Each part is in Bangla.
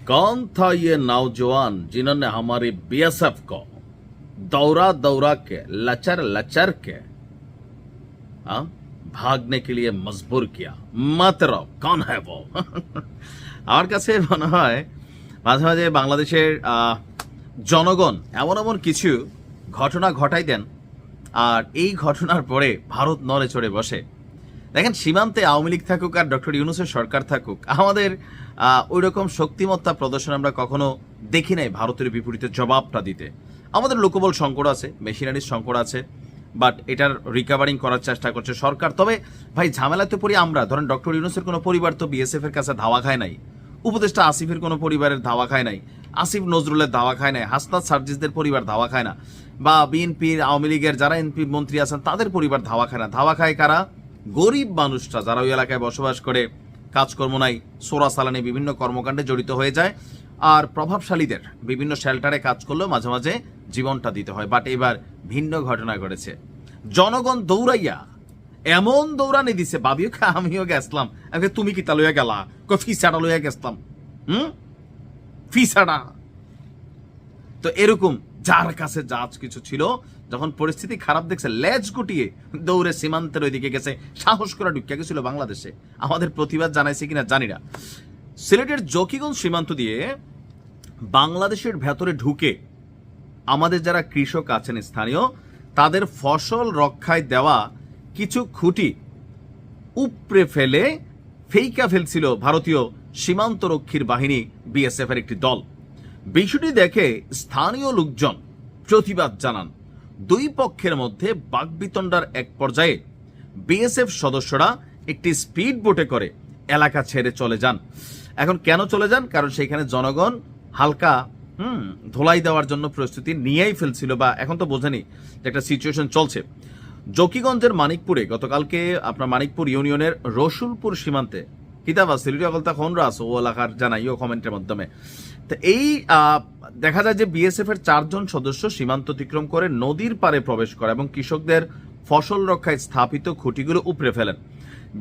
कौन था ये नौजवान जिन्होंने हमारी बीएसएफ को दौरा दौरा के लचर लचर के भागने के लिए मजबूर किया। मत रहो, कौन है वो? আমার কাছে মনে হয় মাঝে মাঝে বাংলাদেশের জনগণ এমন এমন কিছু ঘটনা ঘটাই দেন, আর এই ঘটনার পরে ভারত নড়ে চড়ে বসে। দেখেন, সীমান্তে আওয়ামী লীগ থাকুক আর ডক্টর ইউনূসের সরকার থাকুক, আমাদের ওই রকম শক্তিমত্তা প্রদর্শন আমরা কখনো দেখি নাই ভারতের বিপরীতে জবাবটা দিতে। আমাদের লোকবল সংকট আছে, মেশিনারির সংকট আছে, বাট এটার রিকভারিং করার চেষ্টা করছে সরকার। তবে ভাই, ঝামেলাতে পড়ি আমরা। ধরেন, ডক্টর ইউনূসের কোনো পরিবার তো বিএসএফ এর কাছে ধাওয়া খায় নাই, উপদেষ্টা আসিফের কোনো পরিবারের ধাওয়া খায় নাই, আসিফ নজরুলের ধাওয়া খায় নাই, হাসনাত সার্জিসদের পরিবার ধাওয়া খায় না, বা বিএনপির আওয়ামী লীগের যারা এমপি মন্ত্রী আছেন তাদের পরিবার ধাওয়া খায় না। ধাওয়া খায় কারা? গরিব মানুষরা, যারা ওই এলাকায় বসবাস করে, কাজকর্ম নাই, সোরা সালানি বিভিন্ন কর্মকাণ্ডে জড়িত হয়ে যায়, আর প্রভাবশালীদের বিভিন্ন শেল্টারে কাজ করলেও মাঝে মাঝে জীবনটা দিতে হয়। বাট এবার ভিন্ন ঘটনা ঘটেছে। জনগণ দৌড়াইয়া এমন দৌড়ানি দিছে, বাবিও আমিও গেছলাম, তুমি কি তা লইয়া গেলা? ফিসাটা লইয়া গেছলাম, ফিসাটা। তো এরকম যার কাছে যা কিছু ছিল, যখন পরিস্থিতি খারাপ দেখছে, লেজ গুটিয়ে দৌড়ে সীমান্তের ওইদিকে গেছে, সাহস করে ঢুকিয়া গেছিল বাংলাদেশে। আমাদের প্রতিবাদ জানাইছে কিনা জানি না। সিলেটের জকিগঞ্জ সীমান্ত দিয়ে বাংলাদেশের ভেতরে ঢুকে আমাদের যারা কৃষক আছেন স্থানীয়, তাদের ফসল রক্ষায় দেওয়া কিছু খুঁটি উপড়ে ফেলে ফেইকা ফেলছিল ভারতীয় সীমান্তরক্ষীর বাহিনী বিএসএফ এর একটি দল। বিষয়টি দেখে স্থানীয় লোকজন প্রতিবাদ জানান। দুই পক্ষের মধ্যে বাকবিতণ্ডার এক পর্যায়ে বিএসএফ সদস্যরা একটি স্পিড বোটে করে এলাকা ছেড়ে চলে যান। এখন কেন চলে যান? কারণ সেখানে জনগণ হালকা ধোলাই দেওয়ার জন্য প্রস্তুতি নিয়েই ফেলছিল, বা এখন তো বোঝেনি যে একটা সিচুয়েশন চলছে। জকিগঞ্জের মানিকপুরে গতকালকে আপনার মানিকপুর ইউনিয়নের রসুলপুর সীমান্তে কিতাবা সিলেটি অগলতা খনরা আছে ও এলাকার জানাইও কমেন্টের মাধ্যমে। তো এই দেখা যায় যে বিএসএফ এর 4 জন সদস্য সীমান্ত অতিক্রম করে নদীর পারে প্রবেশ করে এবং কৃষকদের ফসল রক্ষায় স্থাপিত খুঁটিগুলো উপড়ে ফেলেন।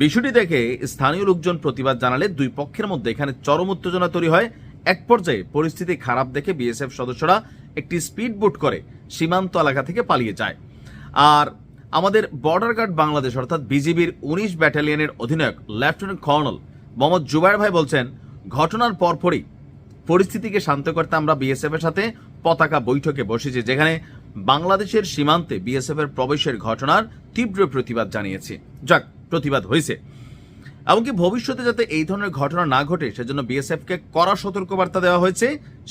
বিষয়টি দেখে স্থানীয় লোকজন প্রতিবাদ জানালে দুই পক্ষের মধ্যে এখানে চরম উত্তেজনা তৈরি হয়। এক পর্যায়ে পরিস্থিতি খারাপ দেখে বিএসএফ সদস্যরা একটি স্পিড বোট করে সীমান্ত এলাকা থেকে পালিয়ে যায়। আর আমাদের বর্ডার গার্ড বাংলাদেশ অর্থাৎ বিজিবির 19 ব্যাটালিয়নের অধিনায়ক লেফটেন্যান্ট কর্নেল মোহাম্মদ জুবাইর ভাই বলছেন, ঘটনার পরপরই পরিস্থিতিকে শান্ত করতে আমরা বিএসএফ এর সাথে পতাকা বৈঠকে বসেছি, যেখানে বাংলাদেশের সীমান্তে বিএসএফ এর প্রবেশের ঘটনার তীব্র প্রতিবাদ জানিয়েছি। যাক, প্রতিবাদ হয়েছে। এমনকি ভবিষ্যতে যাতে এই ধরনের ঘটনা না ঘটে সেজন্য বিএসএফ কে কড়া সতর্কবার্তা দেওয়া হয়েছে।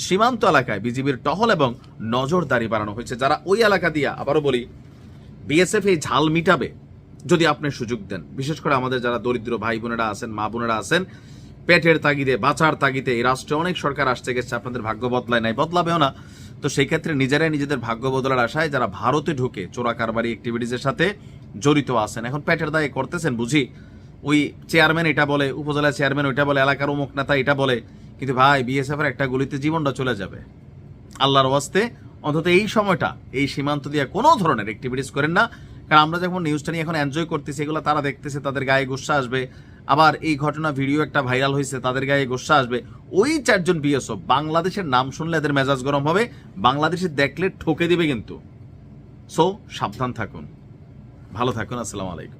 সীমান্ত এলাকায় বিজিবির টহল এবং নজরদারি বাড়ানো হয়েছে। যারা ওই এলাকা দিয়ে, আবারও বলি, বিএসএফ এই ঝাল মিটাবে যদি আপনি সুযোগ দেন। বিশেষ করে আমাদের যারা দরিদ্র ভাই বোনেরা আছেন, মা বোনেরা আছেন, পেটের তাগিদে, বাঁচার তাগিদে এই রাষ্ট্রে অনেক সরকার আসতে গেছে, আপনাদের ভাগ্য বদলায় নাই, বদলাবেও না। তো সেই ক্ষেত্রে নিজেরাই নিজেদের ভাগ্য বদলার আশায় যারা ভারতে ঢুকে চোরা কারবারি অ্যাক্টিভিটিজের সাথে জড়িত আছেন, এখন পেটের দায়ে করতেছেন বুঝি। ওই চেয়ারম্যান এটা বলে, উপজেলা চেয়ারম্যান ওইটা বলে, এলাকার অমুক নেতা এটা বলে, কিন্তু ভাই বিএসএফ এর একটা গুলিতে জীবনটা চলে যাবে। আল্লাহর ওয়াস্তে অন্তত এই সময়টা এই সীমান্ত দিয়ে কোনো ধরনের অ্যাক্টিভিটিস করেন না। কারণ আমরা যখন নিউজটা নিয়ে এখন এনজয় করতেছি, এগুলো তারা দেখতেছে, তাদের গায়ে গোসা আসবে। আবার এই ঘটনা ভিডিও একটা ভাইরাল হয়েছে, তাদের গায়ে গোসা আসবে। ওই 4 জন বিএসএফ বাংলাদেশের নাম শুনলে এদের মেজাজ গরম হবে, বাংলাদেশে দেখলে ঠকে দিবে কিন্তু। সো সাবধান থাকুন, ভালো থাকুন। আসসালামু আলাইকুম।